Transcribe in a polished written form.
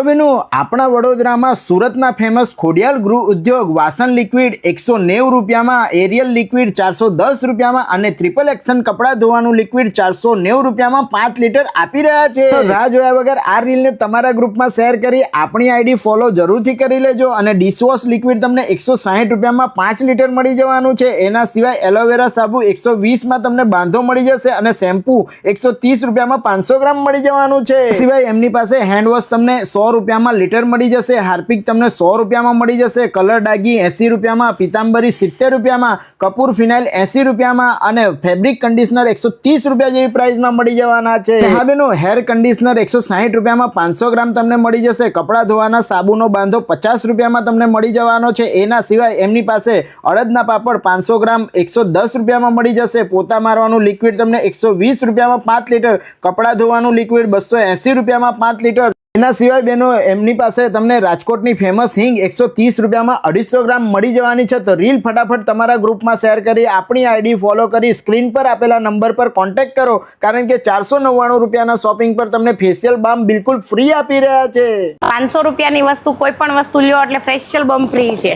બેનો આપણા વડોદરામાં સુરતના ફેમસ ખોડિયાલ ગૃહ ઉદ્યોગ વાસણ લિક્વિડ 190 રૂપિયામાં, એરિયલ લિક્વિડ 410 રૂપિયામાં અને ટ્રિપલ એક્શન કપડાં ધોવાનું લિક્વિડ 490 રૂપિયામાં 5 લીટર આપી રહ્યા છે। તો રાહ જોયા વગર આ રીલને તમારા ગ્રુપમાં શેર કરી આપણી આઈડી ફોલો જરૂરથી કરી લેજો। અને ડિશવોશ લિક્વિડ તમને 160 રૂપિયામાં 5 લીટર મળી જવાનું છે। એના સિવાય એલોવેરા સાબુ 120માં તમને બાંધો મળી જશે અને શેમ્પૂ 130 રૂપિયામાં 500 ગ્રામ મળી જવાનું છે। સિવાય એમની પાસે હેન્ડ વોશ તમને 100 રૂપિયામાં લીટર મળી જશે, હાર્પિક તમને 100 રૂપિયામાં મળી જશે, કલર ડાગી 80 રૂપિયામાં, પીતાંબરી 70 રૂપિયામાં, કપૂર ફિનાઇલ 80 રૂપિયામાં અને ફેબ્રિક કન્ડિશનર 130 રૂપિયા જેવી પ્રાઇસમાં મળી જવાના છે। હા બેનો, હેર કન્ડિશનર 160 રૂપિયામાં 500 ગ્રામ તમને મળી જશે, કપડાં ધોવાના સાબુનો બાંધો 50 રૂપિયામાં તમને મળી જવાનો છે। એના સિવાય એમની પાસે અડદના પાપડ 500 ગ્રામ 110 રૂપિયામાં મળી જશે, પોતા મારવાનું લિક્વિડ તમને 120 રૂપિયામાં 5 લીટર, કપડાં ધોવાનું લિક્વિડ 280 રૂપિયામાં 5 લીટર। એના સિવાય બેનો એમની પાસે તમને રાજકોટની ફેમસ હિંગ 130 રૂપિયામાં 250 ગ્રામ મળી જવાની છે। તો રીલ ફટાફટ તમારા ગ્રુપમાં શેર કરી આપણી આઈડી ફોલો કરી સ્ક્રીન પર આપેલા નંબર પર કોન્ટેક્ટ કરો, કારણ કે 499 રૂપિયાના શોપિંગ પર તમને ફેશિયલ બામ બિલકુલ ફ્રી આપી રહ્યા છે। 500 રૂપિયાની વસ્તુ કોઈ પણ વસ્તુ લ્યો એટલે ફેશિયલ બમ્પ ફ્રી છે।